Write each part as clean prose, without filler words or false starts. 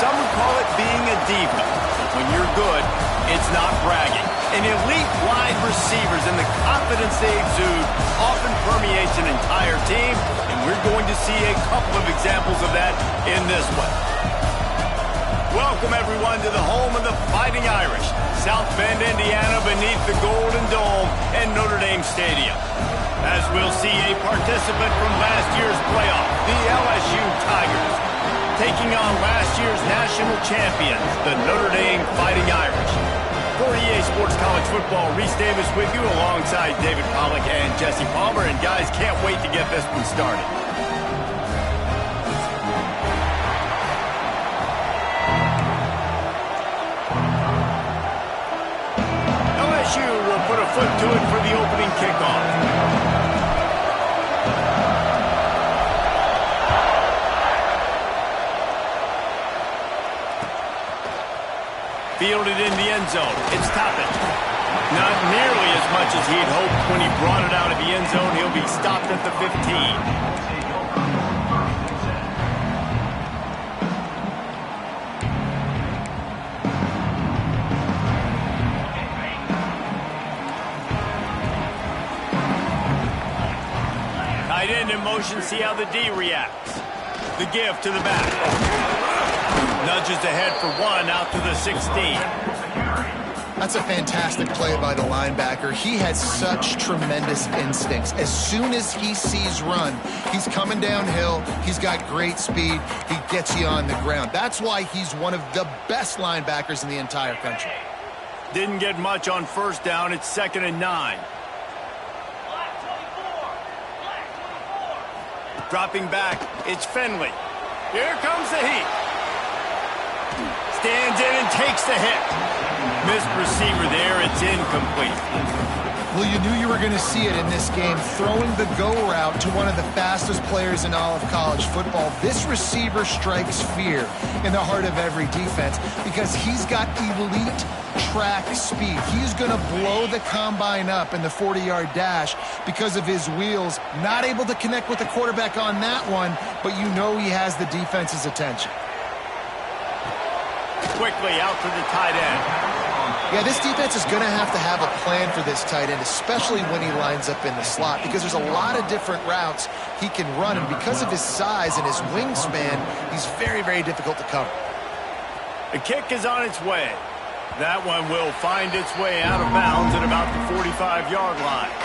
some would call it being a diva. When you're good, it's not bragging. And elite wide receivers and the confidence they exude often permeates an entire team, and we're going to see a couple of examples of that in this one. Welcome, everyone, to the home of the Fighting Irish, South Bend, Indiana, beneath the Golden Dome and Notre Dame Stadium. As we'll see a participant from last year's playoff, the LSU Tigers, taking on last year's national champions, the Notre Dame Fighting Irish. For EA Sports College Football, Reese Davis with you alongside David Pollack and Jesse Palmer. And guys, can't wait to get this one started. LSU will put a foot to it for the opening kickoff. Fielded in the end zone. It's Toppin. Not nearly as much as he'd hoped when he brought it out of the end zone. He'll be stopped at the 15. Tight end in motion. See how the D reacts. The give to the back. Nudges ahead for one, out to the 16. That's a fantastic play by the linebacker. He has such tremendous instincts. As soon as he sees run, he's coming downhill. He's got great speed. He gets you on the ground. That's why he's one of the best linebackers in the entire country. Didn't get much on first down. It's 2nd and 9. Dropping back, it's Finley. Here comes the heat. Stands in and takes the hit. Missed receiver there. It's incomplete. Well, you knew you were going to see it in this game. Throwing the go route to one of the fastest players in all of college football. This receiver strikes fear in the heart of every defense because he's got elite track speed. He's going to blow the combine up in the 40-yard dash because of his wheels. Not able to connect with the quarterback on that one, but you know he has the defense's attention. Quickly out to the tight end. Yeah, this defense is going to have a plan for this tight end, especially when he lines up in the slot, because there's a lot of different routes he can run, and because of his size and his wingspan, he's very, very difficult to cover. The kick is on its way. That one will find its way out of bounds at about the 45-yard line.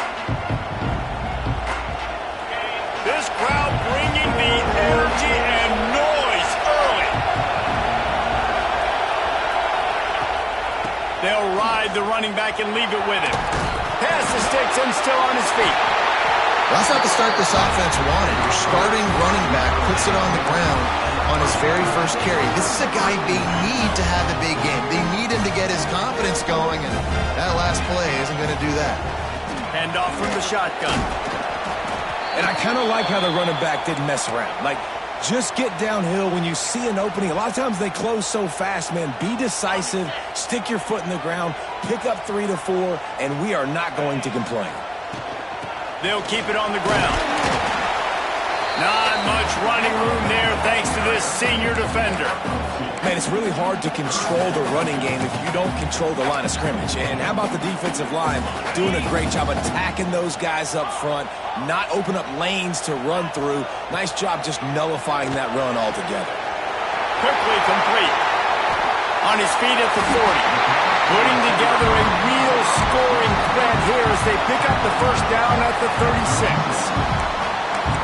This crowd bringing the energy and noise early. They'll ride the running back and leave it with him. Pass the sticks and still on his feet. That's not the start this offense wanted. Your starting running back puts it on the ground on his very first carry. This is a guy they need to have a big game. They need him to get his confidence going, and that last play isn't going to do that. Hand off from the shotgun. And I kind of like how the running back didn't mess around. Like, just get downhill when you see an opening. A lot of times they close so fast, man. Be decisive, stick your foot in the ground, pick up 3 to 4, and we are not going to complain. They'll keep it on the ground. Not much running room there thanks to this senior defender. Man, it's really hard to control the running game if you don't control the line of scrimmage. And how about the defensive line doing a great job attacking those guys up front, not open up lanes to run through. Nice job just nullifying that run altogether. Quickly complete. On his feet at the 40. Putting together a real scoring threat here as they pick up the first down at the 36.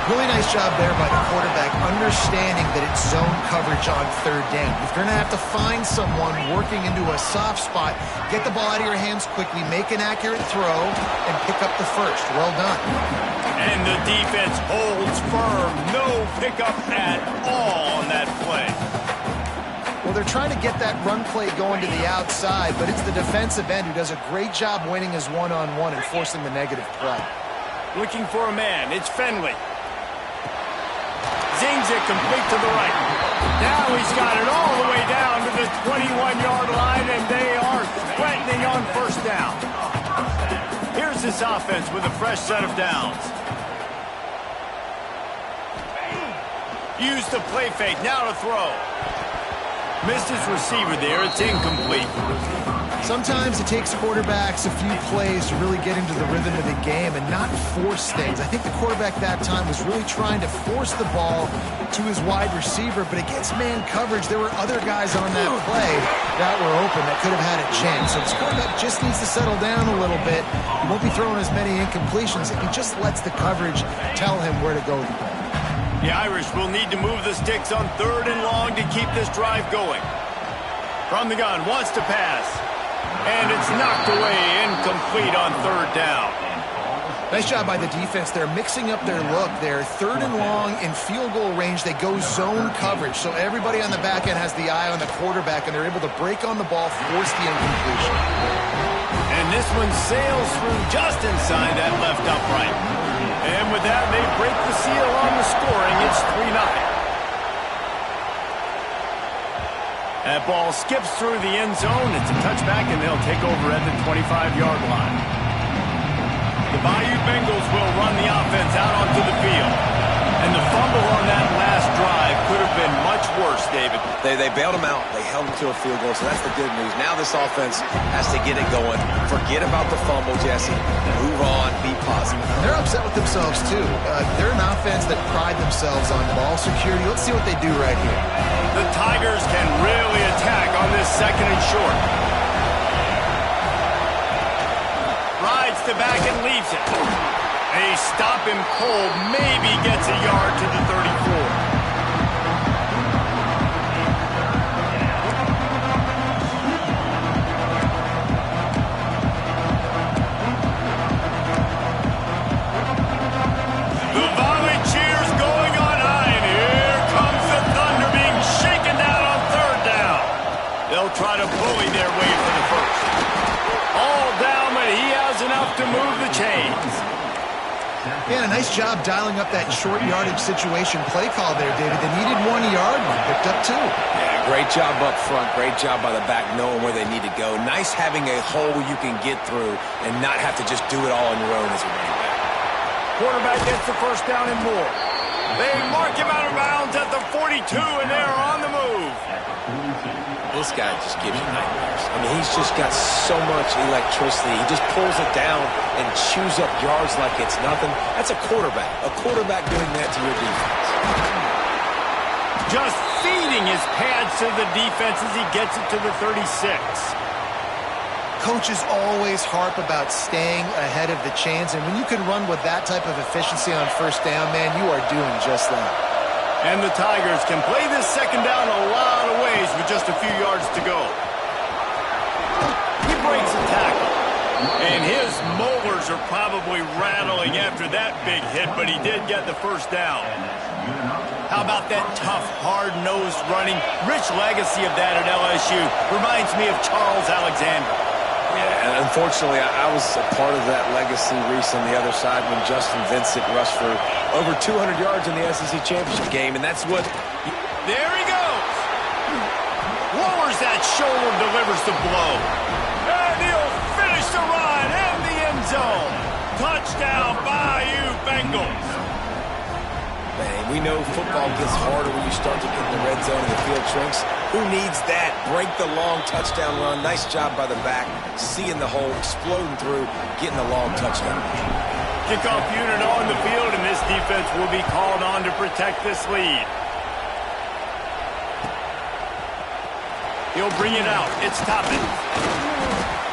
Really nice job there by the quarterback, understanding that it's zone coverage on 3rd down. You're going to have to find someone working into a soft spot, get the ball out of your hands quickly, make an accurate throw, and pick up the first. Well done. And the defense holds firm. No pickup at all on that play. Well, they're trying to get that run play going to the outside, but it's the defensive end who does a great job winning his one-on-one and forcing the negative play. Looking for a man. It's Finley. Zings it complete to the right. Now he's got it all the way down to the 21-yard line, and they are threatening on first down. Here's this offense with a fresh set of downs. Use the play fake. Now to throw. Missed his receiver there. It's incomplete. Sometimes it takes quarterbacks a few plays to really get into the rhythm of the game and not force things. I think the quarterback that time was really trying to force the ball to his wide receiver, but against man coverage, there were other guys on that play that were open that could have had a chance. So this quarterback just needs to settle down a little bit. He won't be throwing as many incompletions if he just lets the coverage tell him where to go with the ball. The Irish will need to move the sticks on 3rd and long to keep this drive going. From the gun, wants to pass. And it's knocked away, incomplete on 3rd down. Nice job by the defense. They're mixing up their look there. 3rd and long in field goal range. They go zone coverage. So everybody on the back end has the eye on the quarterback, and they're able to break on the ball, force the incompletion. And this one sails through just inside that left upright. And with that, they break the seal on the scoring. It's 3-0. That ball skips through the end zone. It's a touchback, and they'll take over at the 25-yard line. The Bayou Bengals will run the offense out onto the field. And the fumble on that last drive could have been much worse, David. They bailed him out. They held him to a field goal, so that's the good news. Now this offense has to get it going. Forget about the fumble, Jesse. Move on. Be positive. They're upset with themselves, too. They're an offense that pride themselves on ball security. Let's see what they do right here. The Tigers can really attack on this 2nd and short. Rides the back and leaves it. They stop him cold, maybe gets a yard to the 34. Try to bully their way for the first. All down, but he has enough to move the chains. Yeah, a nice job dialing up that short yardage situation play call there, David. They needed 1 yard, and picked up 2. Yeah, great job up front. Great job by the back knowing where they need to go. Nice having a hole you can get through and not have to just do it all on your own as a running back. Quarterback gets the first down and more. They mark him out of bounds at the 42, and they're on the move. This guy just gives you nightmares. I mean, he's just got so much electricity. He just pulls it down and chews up yards like it's nothing. That's a quarterback. A quarterback doing that to your defense. Just feeding his pads to the defense as he gets it to the 36. Coaches always harp about staying ahead of the chains, and when you can run with that type of efficiency on 1st down, man, you are doing just that. And the Tigers can play this 2nd down a lot of ways with just a few yards to go. He breaks a tackle. And his molars are probably rattling after that big hit, but he did get the first down. How about that tough, hard-nosed running? Rich legacy of that at LSU. Reminds me of Charles Alexander. Yeah, and unfortunately, I was a part of that legacy, Reese, on the other side when Justin Vincent rushed for over 200 yards in the SEC Championship game, and that's what... There he goes! Lowers that shoulder, delivers the blow. And he'll finish the run in the end zone. Touchdown, Bayou Bengals. Man, we know football gets harder when you start to get in the red zone and the field shrinks. Who needs that? Break the long touchdown run. Nice job by the back. Seeing the hole, exploding through, getting the long touchdown. Kickoff unit on the field, and this defense will be called on to protect this lead. He'll bring it out. It's Toppin.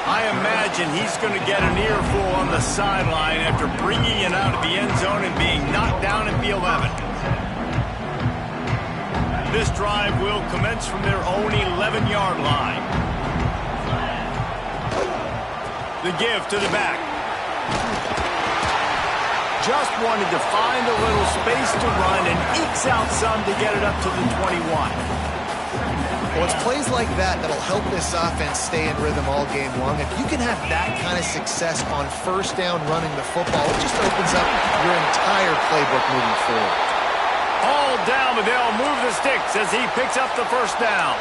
I imagine he's going to get an earful on the sideline after bringing it out of the end zone and being knocked down at the 11. This drive will commence from their own 11-yard line. The give to the back. Just wanted to find a little space to run and ekes out some to get it up to the 21. Well, it's plays like that that'll help this offense stay in rhythm all game long. If you can have that kind of success on 1st down running the football, it just opens up your entire playbook moving forward. All down, but they'll move the sticks as he picks up the first down.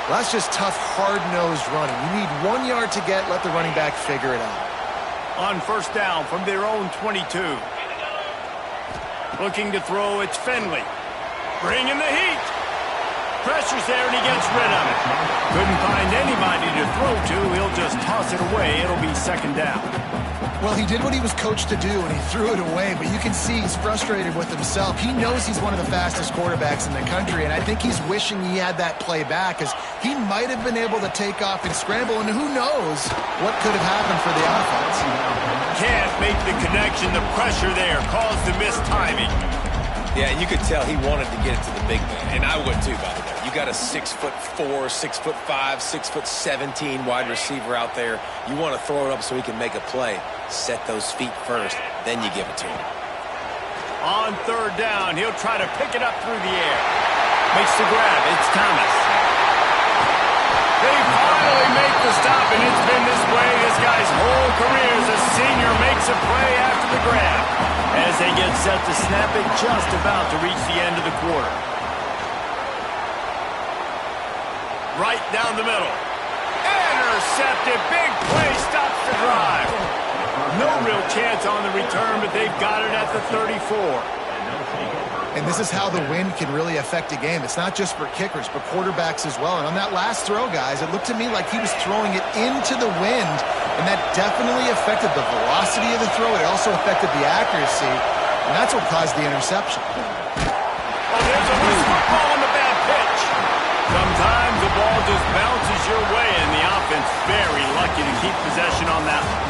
Well, that's just tough, hard-nosed running. You need 1 yard to get, let the running back figure it out. On 1st down from their own 22. Looking to throw, it's Finley. Bringing the heat. Pressure's there, and he gets rid of it. Couldn't find anybody to throw to. He'll just toss it away. It'll be second down. Well, he did what he was coached to do, and he threw it away, but you can see he's frustrated with himself. He knows he's one of the fastest quarterbacks in the country, and I think he's wishing he had that play back, as he might have been able to take off and scramble, and who knows what could have happened for the offense. Can't make the connection. The pressure there caused the missed timing. Yeah, and you could tell he wanted to get it to the big man, and I would too, by the way. You got a 6'4", 6'5", 6'17" wide receiver out there. You want to throw it up so he can make a play. Set those feet first, then you give it to him. On third down, he'll try to pick it up through the air. Makes the grab. It's Thomas. They finally make the stop, and it's been this way this guy's whole career as a senior makes a play after the grab. As they get set to snap it, just about to reach the end of the quarter. Right down the middle. Intercepted. Big play stops the drive. No real chance on the return, but they've got it at the 34. And this is how the wind can really affect a game. It's not just for kickers, but quarterbacks as well. And on that last throw, guys, it looked to me like he was throwing it into the wind, and that definitely affected the velocity of the throw. It also affected the accuracy, and that's what caused the interception. Oh, there's a loose football on the bad pitch. Sometimes the ball just bounces your way, and the offense very lucky to keep possession on that one.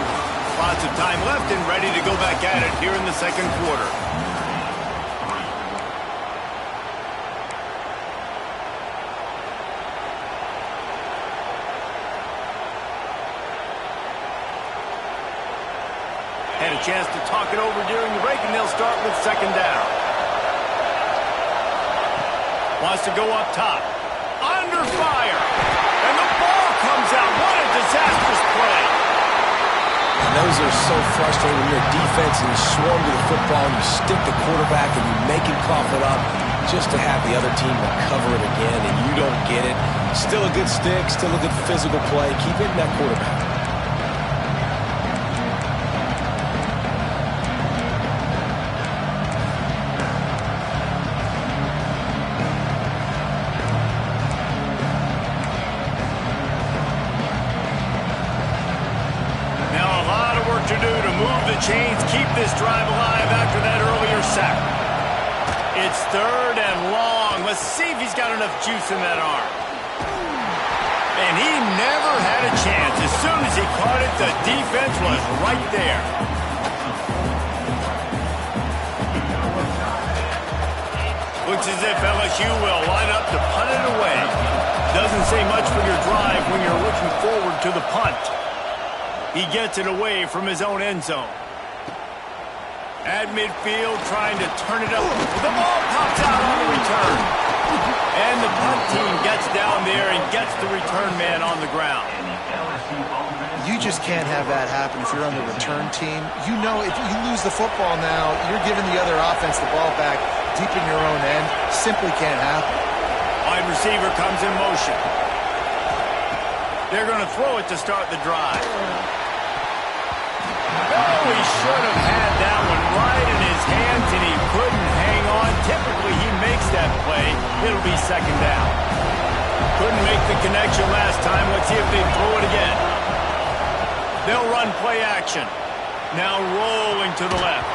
Lots of time left and ready to go back at it here in the second quarter. Had a chance to talk it over during the break, and they'll start with second down. Wants to go up top. Under fire. And the ball comes out. What a disastrous play. And those are so frustrating when you're a defense and you swarm to the football and you stick the quarterback and you make him cough it up just to have the other team recover it again and you don't get it. Still a good stick, still a good physical play. Keep hitting that quarterback. Chains keep this drive alive after that earlier sack. It's third and long. Let's see if he's got enough juice in that arm. And he never had a chance. As soon as he caught it, the defense was right there. Looks as if LSU will line up to punt it away. Doesn't say much for your drive when you're looking forward to the punt. He gets it away from his own end zone. At midfield, trying to turn it up. The ball pops out on the return. And the punt team gets down there and gets the return man on the ground. You just can't have that happen if you're on the return team. You know if you lose the football now, you're giving the other offense the ball back deep in your own end. Simply can't happen. Wide receiver comes in motion. They're going to throw it to start the drive. Oh, he should have had that one right in his hands, and he couldn't hang on. Typically, he makes that play. It'll be second down. Couldn't make the connection last time. Let's see if they throw it again. They'll run play action. Now rolling to the left.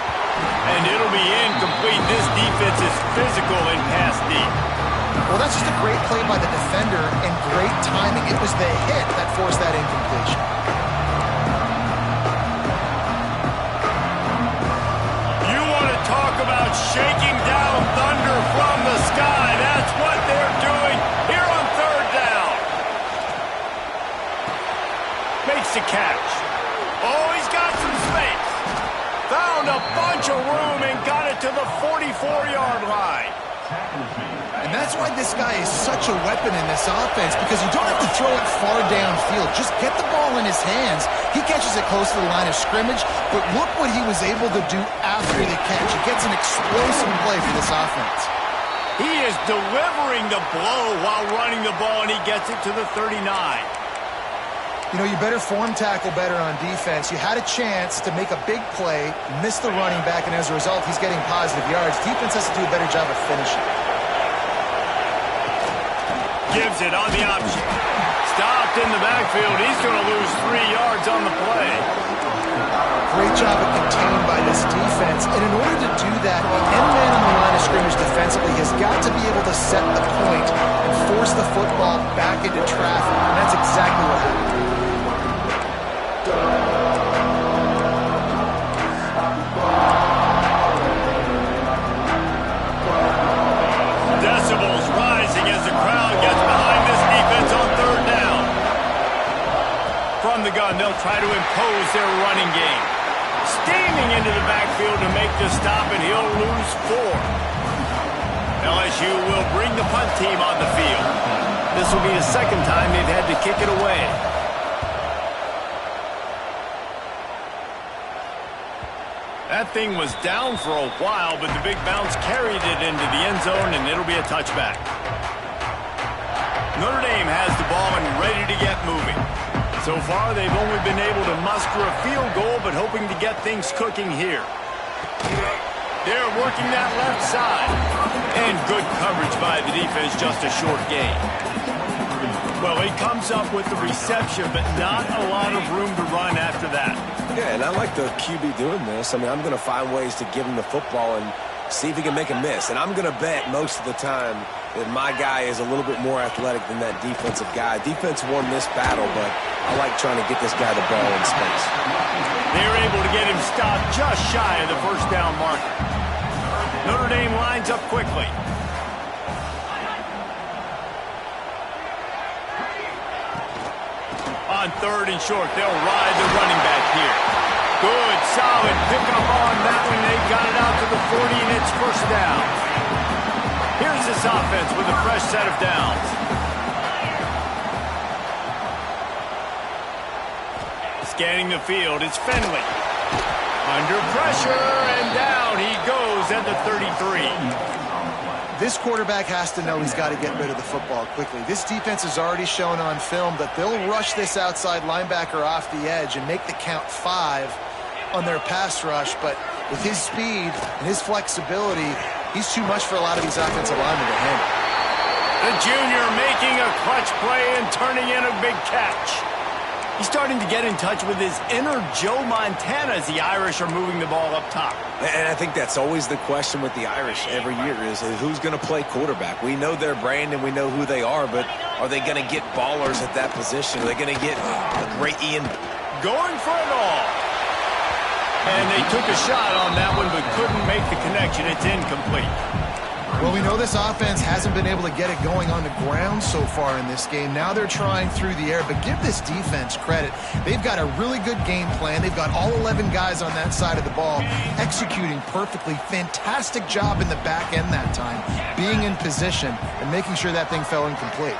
And it'll be incomplete. This defense is physical and pass deep. Well, that's just a great play by the defender and great timing. It was the hit that forced that incompletion. You want to talk about shaking down thunder from the sky. That's what they're doing here on third down. Makes the catch. Oh, he's got some space. Found a bunch of room and got it to the 44-yard line. And that's why this guy is such a weapon in this offense, because you don't have to throw it far downfield. Just get the ball in his hands. He catches it close to the line of scrimmage, but look what he was able to do after the catch. He gets an explosive play for this offense. He is delivering the blow while running the ball, and he gets it to the 39. You know, you better form tackle better on defense. You had a chance to make a big play, miss the running back, and as a result, he's getting positive yards. Defense has to do a better job of finishing. gives it on the option. Stopped in the backfield. He's going to lose 3 yards on the play. Great job of contained by this defense. And in order to do that, the end man on the line of scrimmage defensively has got to be able to set the point and force the football back into traffic. And that's exactly what happened. Decibels rising as the crowd gets behind this defense on third down. From the gun, they'll try to impose their running game. Steaming into the backfield to make the stop, and he'll lose 4. LSU will bring the punt team on the field. This will be the second time they've had to kick it away. That thing was down for a while, but the big bounce carried it into the end zone, and it'll be a touchback. Notre Dame has the ball and ready to get moving. So far, they've only been able to muster a field goal, but hoping to get things cooking here. They're working that left side. And good coverage by the defense, just a short gain. Well, he comes up with the reception, but not a lot of room to run after that. Yeah, and I like the QB doing this. I mean, I'm going to find ways to give him the football and see if he can make a miss. And I'm going to bet most of the time that my guy is a little bit more athletic than that defensive guy. Defense won this battle, but I like trying to get this guy the ball in space. They're able to get him stopped just shy of the first down marker. Notre Dame lines up quickly. On third and short, they'll ride the running back here. Good, solid pickup on that one. They got it out to the 40, and it's first down. Here's this offense with a fresh set of downs. Scanning the field, it's Finley. Under pressure, and down he goes at the 33. This quarterback has to know he's got to get rid of the football quickly. This defense has already shown on film that they'll rush this outside linebacker off the edge and make the count 5 on their pass rush, but with his speed and his flexibility, he's too much for a lot of these offensive linemen to handle. The junior making a clutch play and turning in a big catch. He's starting to get in touch with his inner Joe Montana as the Irish are moving the ball up top. And I think that's always the question with the Irish every year is who's going to play quarterback. We know their brand and we know who they are, but are they going to get ballers at that position? Are they going to get a great Ian? Going for it all. And they took a shot on that one but couldn't make the connection. It's incomplete. Well, we know this offense hasn't been able to get it going on the ground so far in this game. Now they're trying through the air, but give this defense credit. They've got a really good game plan. They've got all 11 guys on that side of the ball executing perfectly. Fantastic job in the back end that time, being in position and making sure that thing fell incomplete.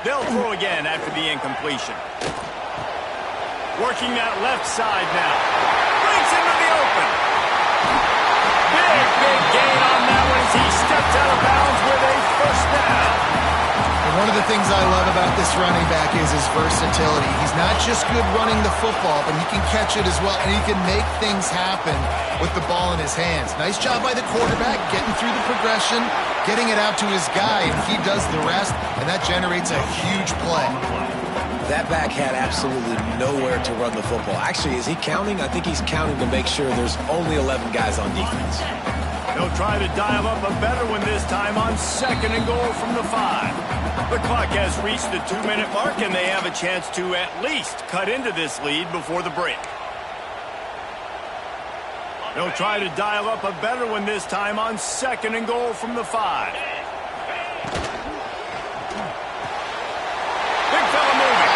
They'll throw again after the incompletion. Working that left side now. Breaks into the open. Big gain on that one as he steps out of bounds with a first down. And one of the things I love about this running back is his versatility. He's not just good running the football, but he can catch it as well, and he can make things happen with the ball in his hands. Nice job by the quarterback, getting through the progression, getting it out to his guy, and he does the rest, and that generates a huge play. That back had absolutely nowhere to run the football. Actually, is he counting? I think he's counting to make sure there's only 11 guys on defense. They'll try to dial up a better one this time on second and goal from the 5. The clock has reached the 2-minute mark, and they have a chance to at least cut into this lead before the break. They'll try to dial up a better one this time on second and goal from the 5. Big fella moving.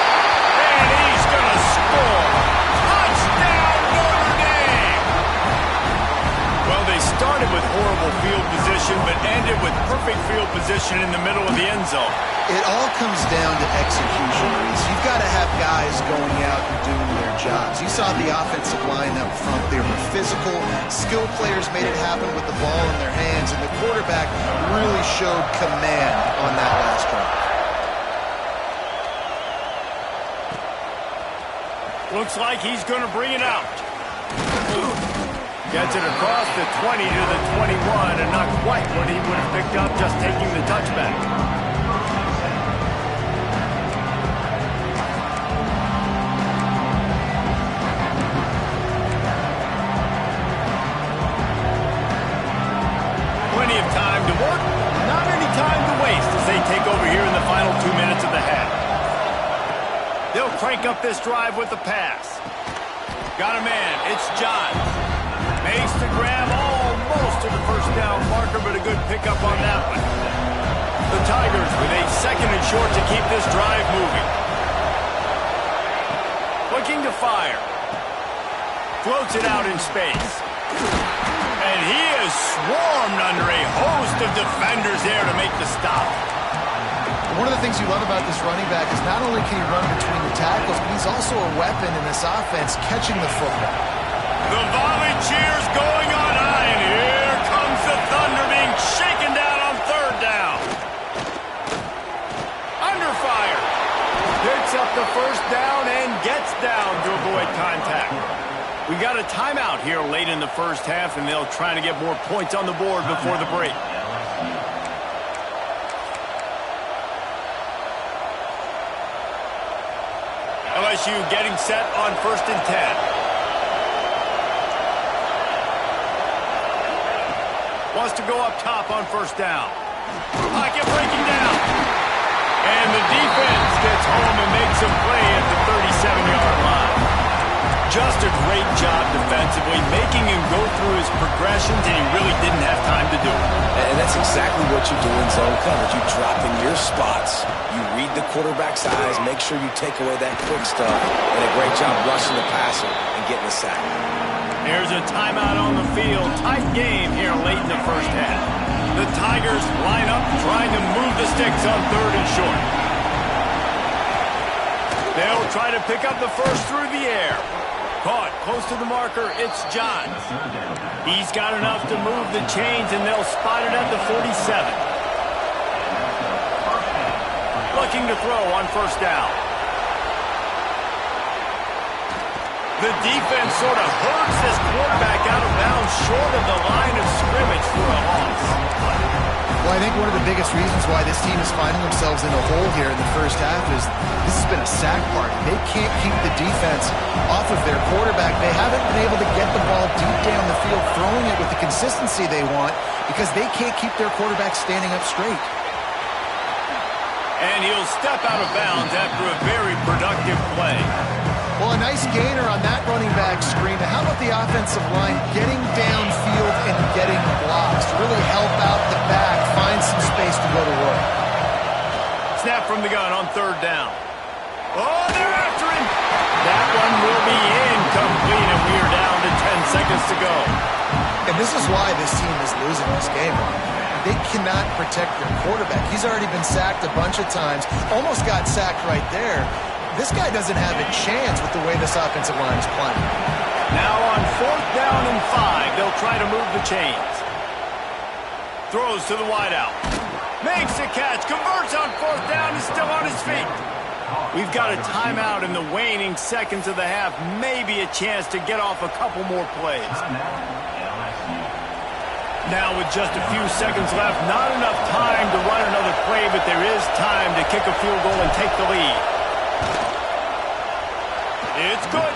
And he's going to score. Touchdown, Notre Dame! Well, they started with horrible field position, but ended with perfect field position in the middle of the end zone. It all comes down to execution, Reese. You've got to have guys going out and doing their jobs. You saw the offensive line up front. They were physical. Skilled players made it happen with the ball in their hands, and the quarterback really showed command on that last drive. Looks like he's going to bring it out. Gets it across the 20 to the 21, and not quite what he would have picked up just taking the touchback. Plenty of time to work, not any time to waste as they take over here in the final 2 minutes of the half. They'll crank up this drive with the pass. Got a man, it's Johns. Makes the grab almost to the first down marker, but a good pickup on that one. The Tigers with a 2nd and short to keep this drive moving. Looking to fire. Floats it out in space. And he is swarmed under a host of defenders there to make the stop. One of the things you love about this running back is not only can he run between the tackles, but he's also a weapon in this offense catching the football. The volley cheers going on high, and here comes the Thunder being shaken down on 3rd down. Under fire. Picks up the 1st down and gets down to avoid contact. We got a timeout here late in the 1st half, and they'll try to get more points on the board before the break. LSU getting set on 1st and 10. Wants to go up top on 1st down. Pocket breaking down. And the defense gets home and makes a play at the 37-yard line. Just a great job defensively, making him go through his progressions, and he really didn't have time to do it. And that's exactly what you do in zone coverage. You drop in your spots. You read the quarterback's eyes, make sure you take away that quick stuff, and a great job rushing the passer and getting the sack. There's a timeout on the field. Tight game here late in the 1st half. The Tigers line up trying to move the sticks on 3rd and short. They'll try to pick up the first through the air. Caught close to the marker, it's Johns. He's got enough to move the chains, and they'll spot it at the 47. Looking to throw on 1st down. The defense sort of hurts this quarterback out of bounds short of the line of scrimmage for a loss. Well, I think one of the biggest reasons why this team is finding themselves in a hole here in the 1st half is this has been a sack party. They can't keep the defense off of their quarterback. They haven't been able to get the ball deep down the field, throwing it with the consistency they want because they can't keep their quarterback standing up straight. And he'll step out of bounds after a very productive play. Well, a nice gainer on that running back screen. How about the offensive line getting downfield and getting blocks to really help out the back, find some space to go to work? Snap from the gun on 3rd down. Oh, they're after him. That one will be incomplete, and we are down to 10 seconds to go. And this is why this team is losing this game. They cannot protect their quarterback. He's already been sacked a bunch of times, almost got sacked right there. This guy doesn't have a chance with the way this offensive line is playing. Now on 4th down and 5, they'll try to move the chains. Throws to the wideout. Makes a catch, converts on 4th down, is still on his feet. We've got a timeout in the waning seconds of the half. Maybe a chance to get off a couple more plays. Now with just a few seconds left, not enough time to run another play, but there is time to kick a field goal and take the lead. It's good.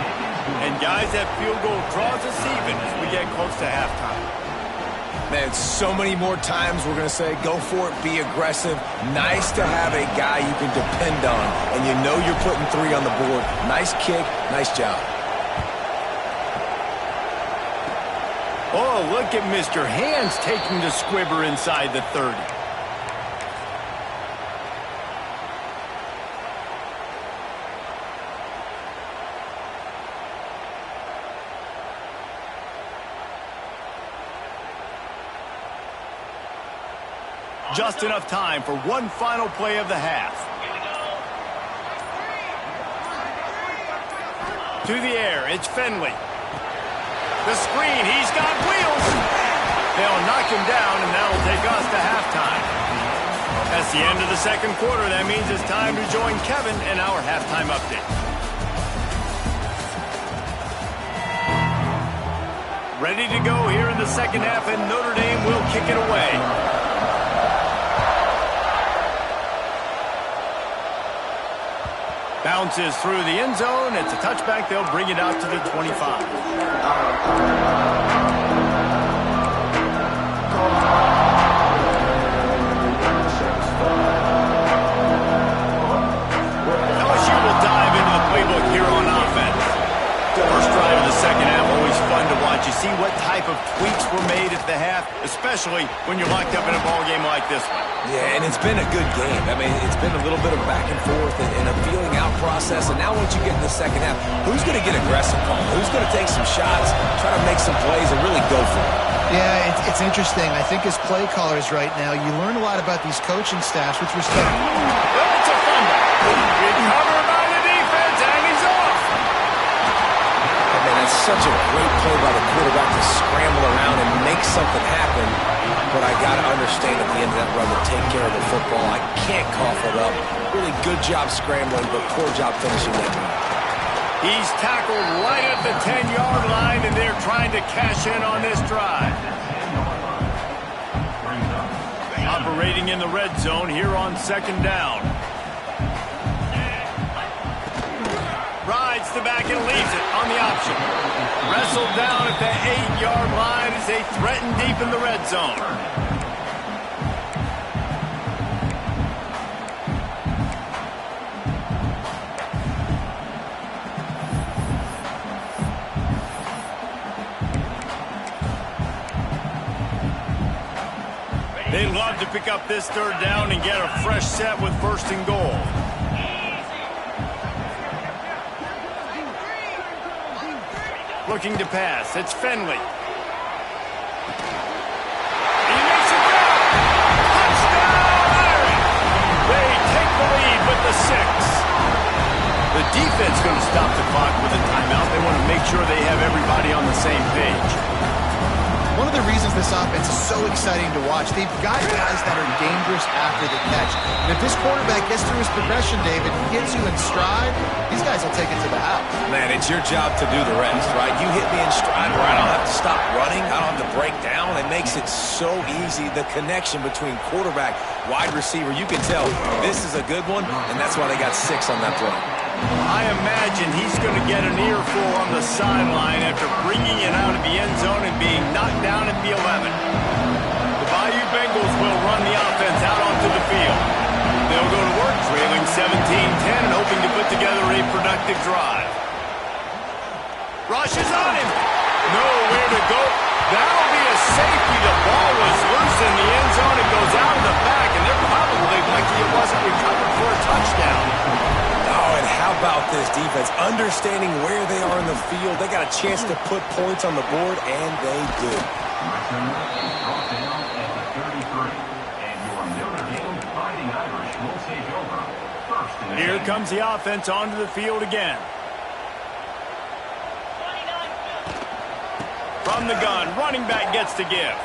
And guys, that field goal draws us even as we get close to halftime. Man, so many more times we're going to say, go for it, be aggressive. Nice to have a guy you can depend on, and you know you're putting 3 on the board. Nice kick, nice job. Oh, look at Mr. Hands taking the squibber inside the 30. Just enough time for one final play of the half. To the air, it's Finley. The screen, he's got wheels. They'll knock him down, and that'll take us to halftime. That's the end of the 2nd quarter. That means it's time to join Kevin in our halftime update. Ready to go here in the second half, and Notre Dame will kick it away. Bounces through the end zone. It's a touchback. They'll bring it out to the 25. LSU will dive into the playbook here on offense. First drive of the second half, always fun to watch. You see what type of tweaks were made at the half, especially when you're locked up in a ball game like this one. Yeah, and it's been a good game. I mean, it's been a little bit of back and forth and a feeling out process. And now once you get in the second half, who's going to get aggressive, Paul? Who's going to take some shots, try to make some plays, and really go for it? Yeah, it's interesting. I think as play callers right now, you learn a lot about these coaching staffs with respect. It's a fumble. Recovered by the defense, and he's off. Man, it's such a great play by the quarterback to scramble around and make something happen. But I got to understand at the end of that run to take care of the football. I can't cough it up. Really good job scrambling, but poor job finishing that run. He's tackled right at the 10-yard line, and they're trying to cash in on this drive. Operating in the red zone here on second down. Rides the back and leaves it on the option. Wrestled down at the 8-yard line as they threaten deep in the red zone. They love to pick up this third down and get a fresh set with first and goal. Looking to pass. It's Finley. He makes it down. Touchdown, Irish. They take the lead with the 6. The defense going to stop the clock with a timeout. They want to make sure they have everybody on the same page. One of the reasons this offense is so exciting to watch, they've got guys that are dangerous after the catch. And if this quarterback gets through his progression, David, he gets you in stride, these guys will take it to the house. Man, it's your job to do the rest, right? You hit me in stride where I don't have to stop running, I don't have to break down. It makes it so easy. The connection between quarterback, wide receiver, you can tell this is a good one, and that's why they got 6 on that play. I imagine he's going to get an earful on the sideline after bringing it out of the end zone and being knocked down at the 11. The Bayou Bengals will run the offense out onto the field. They'll go to work, trailing 17-10 and hoping to put together a productive drive. Rush is on him. Nowhere to go. That'll be a safety. The ball was loose in the end zone. It goes out of the back, and they're probably lucky it wasn't recovered for a touchdown. Oh, and how about this defense? Understanding where they are in the field. They got a chance to put points on the board, and they do. Here comes the offense onto the field again. From the gun, running back gets to give.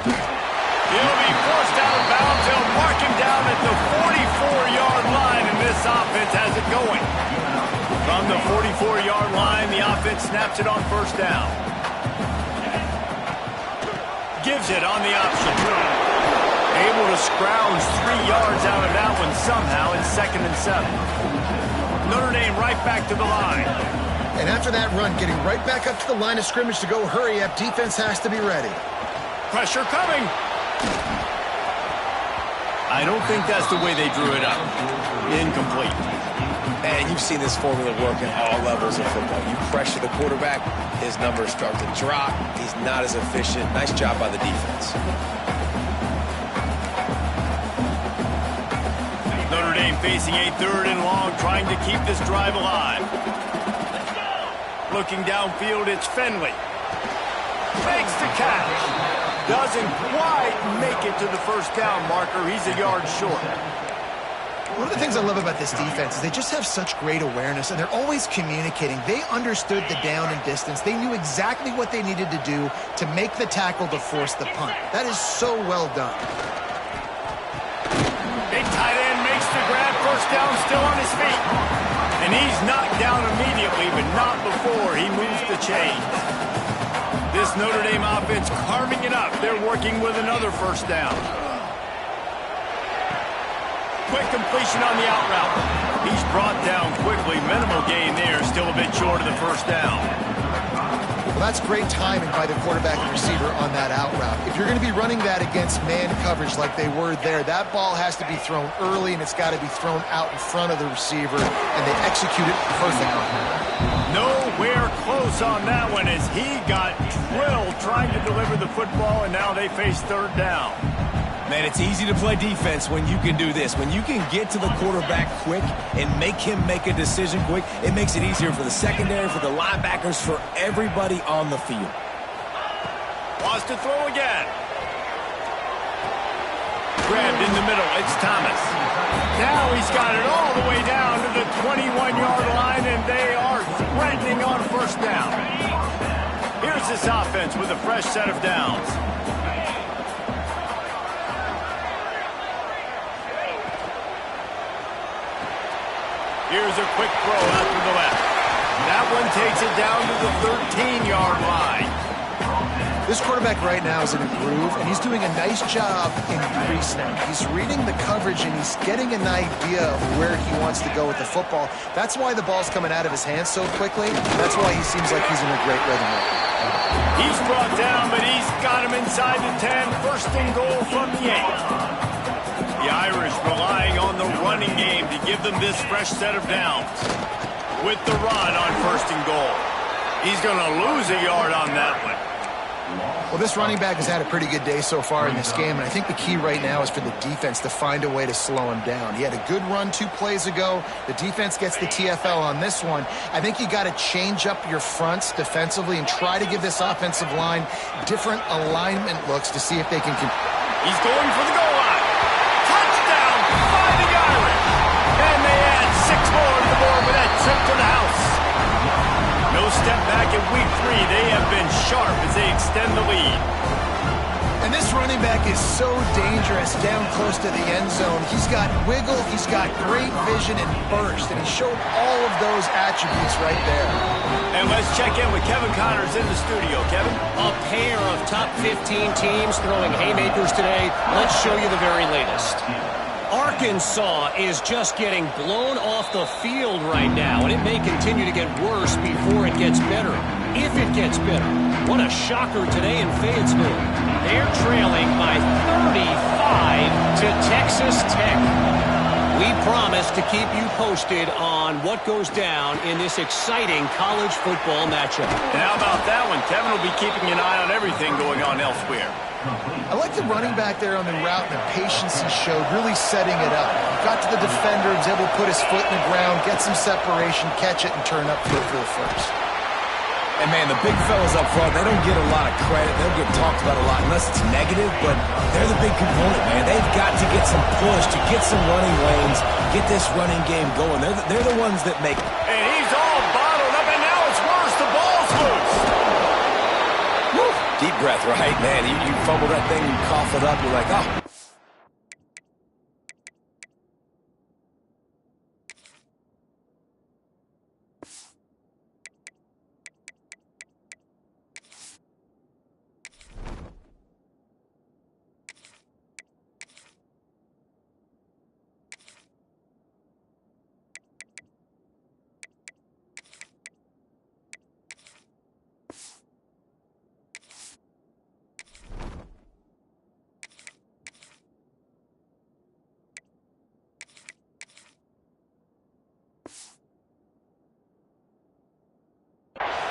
He'll be forced out of bounds. They'll mark him down at the 44-yard line, and this offense has it going. From the 44-yard line, the offense snaps it on first down. Gives it on the option. Able to scrounge 3 yards out of that one somehow. It's 2nd and 7. Notre Dame right back to the line. And after that run, getting right back up to the line of scrimmage to go hurry up, defense has to be ready. Pressure coming. I don't think that's the way they drew it up. Incomplete. And you've seen this formula work at all levels of football. You pressure the quarterback, his numbers start to drop. He's not as efficient. Nice job by the defense. Notre Dame facing a 3rd and long, trying to keep this drive alive. Looking downfield, it's Finley. Makes the catch. Doesn't quite make it to the first down marker. He's a yard short. One of the things I love about this defense is they just have such great awareness, and they're always communicating. They understood the down and distance. They knew exactly what they needed to do to make the tackle to force the punt. That is so well done. Big tight end makes the grab. First down, still on his feet. And he's knocked down immediately, but not before he moves the chains. This Notre Dame offense carving it up. They're working with another first down. Quick completion on the out route. He's brought down quickly. Minimal gain there. Still a bit short of the first down. Well, that's great timing by the quarterback and receiver on that out route. If you're going to be running that against man coverage like they were there, that ball has to be thrown early, and it's got to be thrown out in front of the receiver, and they execute it perfectly. Nowhere close on that one as he got drilled trying to deliver the football, and now they face third down. Man, it's easy to play defense when you can do this. When you can get to the quarterback quick and make him make a decision quick, it makes it easier for the secondary, for the linebackers, for everybody on the field. Wants to throw again. Grabbed in the middle. It's Thomas. Now he's got it all the way down to the 21-yard line, and they are threatening on first down. Here's this offense with a fresh set of downs. Here's a quick throw out to the left. That one takes it down to the 13-yard line. This quarterback right now is in a groove, and he's doing a nice job in pre-snap. He's reading the coverage, and he's getting an idea of where he wants to go with the football. That's why the ball's coming out of his hands so quickly. That's why he seems like he's in a great rhythm right now. He's brought down, but he's got him inside the 10. First and goal from the 8. The Irish relying on the running game to give them this fresh set of downs. With the run on first and goal. He's going to lose a yard on that one. Well, this running back has had a pretty good day so far in this game, and I think the key right now is for the defense to find a way to slow him down. He had a good run 2 plays ago. The defense gets the TFL on this one. I think you got to change up your fronts defensively and try to give this offensive line different alignment looks to see if they can... He's going for the goal line. Touchdown by the Irish. And they add 6 more to the board with that trip to the house. No step back in week 3. They have been sharp as they extend the lead. And this running back is so dangerous down close to the end zone. He's got wiggle, he's got great vision and burst, and he showed all of those attributes right there. And let's check in with Kevin Connors in the studio. Kevin? A pair of top 15 teams throwing haymakers today. Let's show you the very latest. Arkansas is just getting blown off the field right now, and it may continue to get worse before it gets better. If it gets better. What a shocker today in Fayetteville. They're trailing by 35 to Texas Tech. We promise to keep you posted on what goes down in this exciting college football matchup. And how about that one? Kevin will be keeping an eye on everything going on elsewhere. I like the running back there on the route and the patience he showed, really setting it up. Got to the defender, was able to put his foot in the ground, get some separation, catch it, and turn up for the first. And, man, the big fellas up front, they don't get a lot of credit. They don't get talked about a lot unless it's negative, but they're the big component, man. They've got to get some push, to get some running lanes, get this running game going. They're the ones that make it. And he's all bottled up, and now it's worse. The ball's loose. Woo. Deep breath, right, man? You fumble that thing, you cough it up, you're like, oh.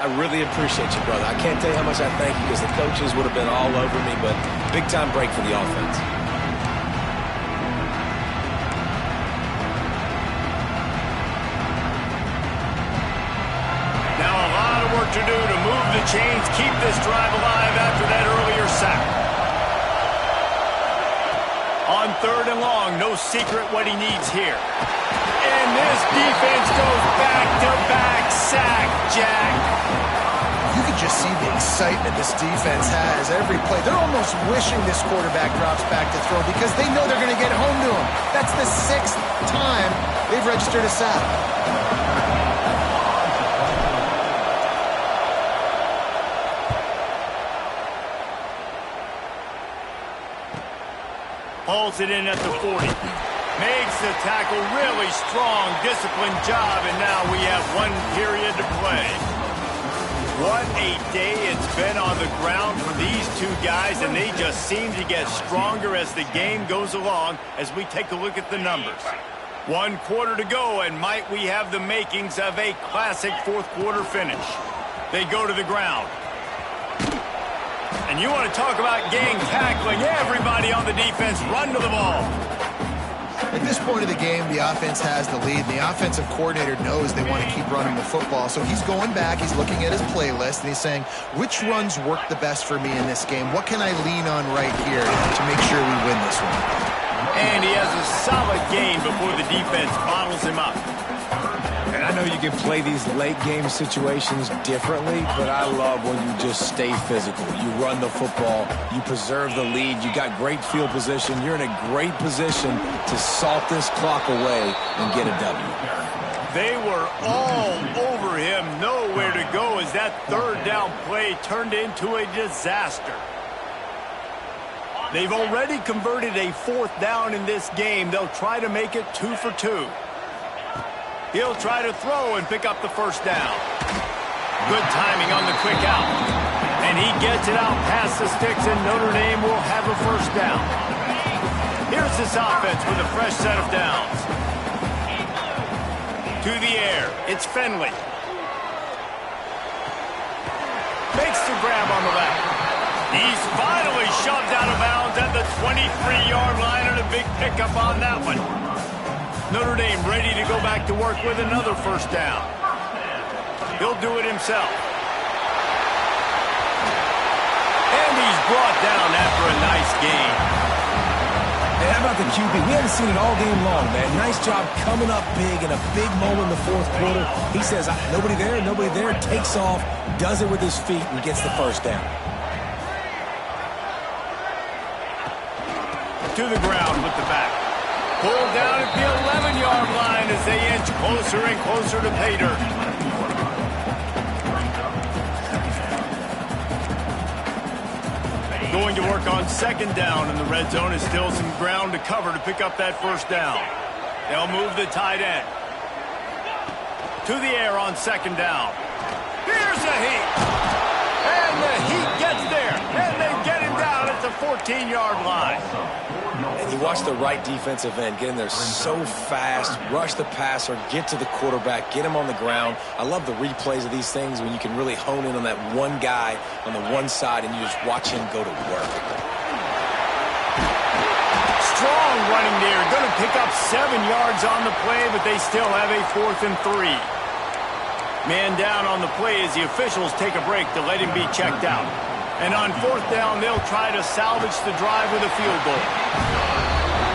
I really appreciate you, brother. I can't tell you how much I thank you because the coaches would have been all over me, but big-time break for the offense. Now a lot of work to do to move the chains, keep this drive alive after that earlier sack. On 3rd and long, no secret what he needs here. And this defense goes back-to-back sack, Jack. You can just see the excitement this defense has every play. They're almost wishing this quarterback drops back to throw because they know they're going to get home to him. That's the 6th time they've registered a sack. Hauls it in at the 40. Makes the tackle, really strong, disciplined job, and now we have 1 period to play. What a day it's been on the ground for these two guys, and they just seem to get stronger as the game goes along as we take a look at the numbers. 1 quarter to go, and might we have the makings of a classic fourth quarter finish. They go to the ground. And you want to talk about gang tackling. Everybody on the defense run to the ball. At this point of the game, the offense has the lead, and the offensive coordinator knows they want to keep running the football. So he's going back, he's looking at his playlist, and he's saying, which runs work the best for me in this game? What can I lean on right here to make sure we win this one? And he has a solid gain before the defense bottles him up. And I know you can play these late game situations differently, but I love when you just stay physical. You run the football, you preserve the lead, you got great field position, you're in a great position to salt this clock away and get a W. They were all over him, nowhere to go as that third down play turned into a disaster. They've already converted a fourth down in this game. They'll try to make it 2 for 2. He'll try to throw and pick up the first down. Good timing on the quick out. And he gets it out past the sticks, and Notre Dame will have a first down. Here's this offense with a fresh set of downs. To the air. It's Finley. Makes the grab on the left. He's finally shoved out of bounds at the 23-yard line, and a big pickup on that one. Notre Dame ready to go back to work with another first down. He'll do it himself. And he's brought down after a nice gain. Hey, how about the QB? We haven't seen it all game long, man. Nice job coming up big in a big moment in the fourth quarter. He says, nobody there, takes off, does it with his feet, and gets the first down. To the ground with the back. Pulled down at the 11-yard line as they inch closer and closer to pay dirt. Going to work on second down, and the red zone is still some ground to cover to pick up that first down. They'll move the tight end. To the air on second down. Here's the heat. And the heat gets there. And they get him down at the 14-yard line. And you watch the right defensive end get in there so fast, rush the passer, get to the quarterback, get him on the ground. I love the replays of these things when you can really hone in on that one guy on the one side and you just watch him go to work. Strong running there. Going to pick up 7 yards on the play, but they still have a 4th and 3. Man down on the play as the officials take a break to let him be checked out. And on fourth down, they'll try to salvage the drive with a field goal.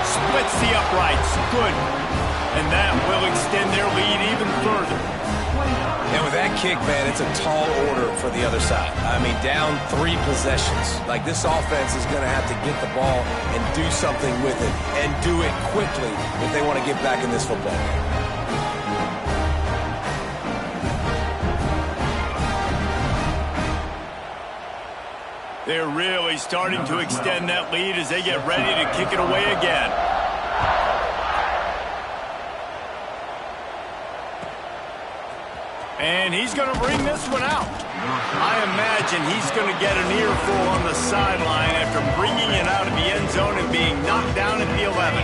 Splits the uprights. Good. And that will extend their lead even further. And with that kick, man, it's a tall order for the other side. I mean, down 3 possessions. Like, this offense is going to have to get the ball and do something with it, and do it quickly if they want to get back in this football game. They're really starting to extend that lead as they get ready to kick it away again. And he's going to bring this one out. I imagine he's going to get an earful on the sideline after bringing it out of the end zone and being knocked down at the 11.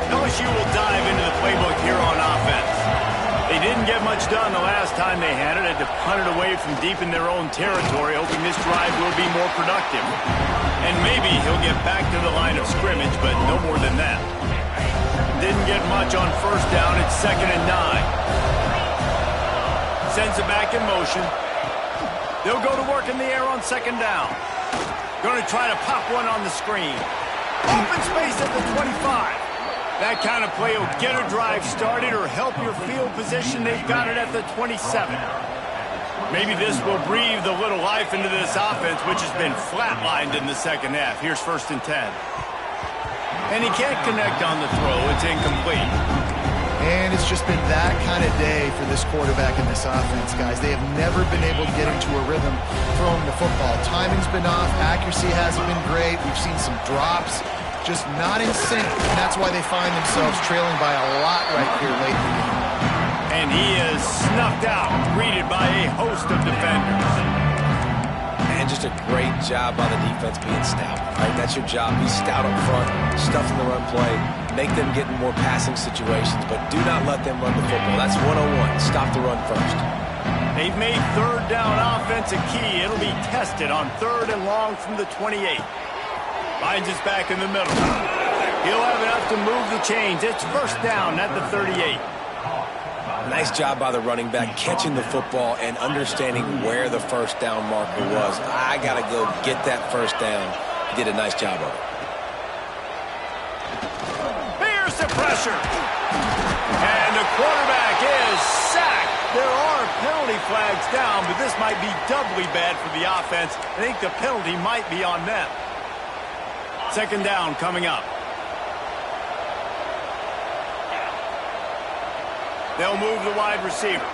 LSU will dive into the playbook here on offense. They didn't get much done the last time they had it. Had to punt it away from deep in their own territory, hoping this drive will be more productive. And maybe he'll get back to the line of scrimmage, but no more than that. Didn't get much on first down. It's 2nd and 9. Sends it back in motion. They'll go to work in the air on second down. Going to try to pop one on the screen. Open space at the 25. That kind of play will get a drive started or help your field position. They've got it at the 27. Maybe this will breathe a little life into this offense, which has been flatlined in the second half. Here's 1st and 10. And he can't connect on the throw. It's incomplete. And it's just been that kind of day for this quarterback and this offense, guys. They have never been able to get into a rhythm throwing the football. Timing's been off. Accuracy hasn't been great. We've seen some drops. just not in sync, and that's why they find themselves trailing by a lot right here late in the game. And he is snuffed out, greeted by a host of defenders. And just a great job by the defense being stout. Right? That's your job. Be stout up front, stuff in the run play, make them get in more passing situations, but do not let them run the football. That's 101. Stop the run first. They've made third down offense a key. It'll be tested on 3rd and long from the 28. Finds us back in the middle. He'll have enough to move the chains. It's first down at the 38. Nice job by the running back catching the football and understanding where the first down marker was. I got to go get that first down. He did a nice job of it. Here's the pressure. And the quarterback is sacked. There are penalty flags down, but this might be doubly bad for the offense. I think the penalty might be on them. Second down coming up. They'll move the wide receiver.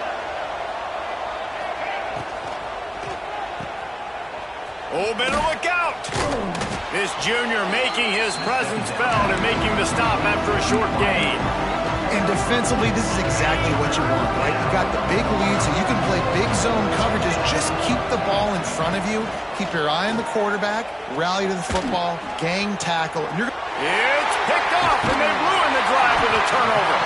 Oh, better look out. This junior making his presence felt and making the stop after a short gain. And defensively, this is exactly what you want, right? You got the big lead, so you can play big zone coverages. Just keep the ball in front of you. Keep your eye on the quarterback. Rally to the football. Gang tackle. And It's picked off, and they ruin the drive with a turnover.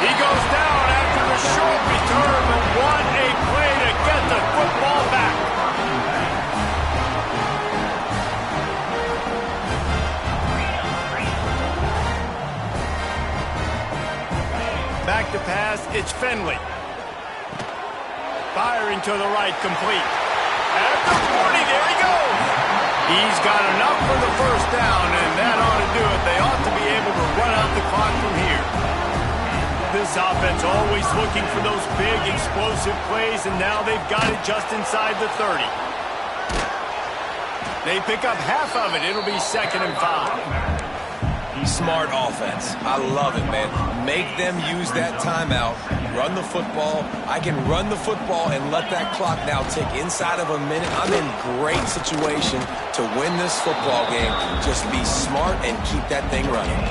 He goes down after the short return, but what a play to get the football back. Back to pass, it's Finley. Firing to the right, complete. At the 40, there he goes. He's got enough for the first down, and that ought to do it. They ought to be able to run out the clock from here. This offense always looking for those big, explosive plays, and now they've got it just inside the 30. They pick up half of it. It'll be 2nd and 5. Smart offense. I love it, man. Make them use that timeout. Run the football. I can run the football and let that clock now tick inside of a minute. I'm in great situation to win this football game. Just be smart and keep that thing running.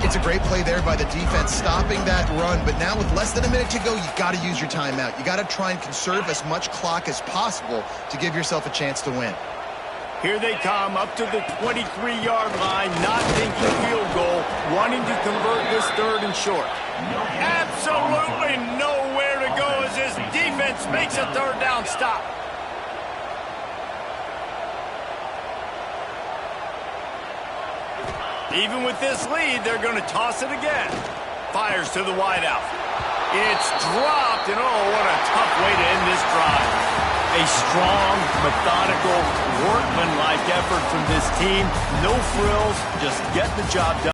it's a great play there by the defense, stopping that run. But now with less than a minute to go, you got to use your timeout. You got to try and conserve as much clock as possible to give yourself a chance to win. Here they come up to the 23-yard line, not thinking field goal, wanting to convert this 3rd and short. Absolutely nowhere to go as this defense makes a 3rd down stop. Even with this lead, they're going to toss it again. Fires to the wideout. It's dropped, and oh, what a tough way to end this drive. A strong, methodical, workmanlike effort from this team. No frills, just get the job done.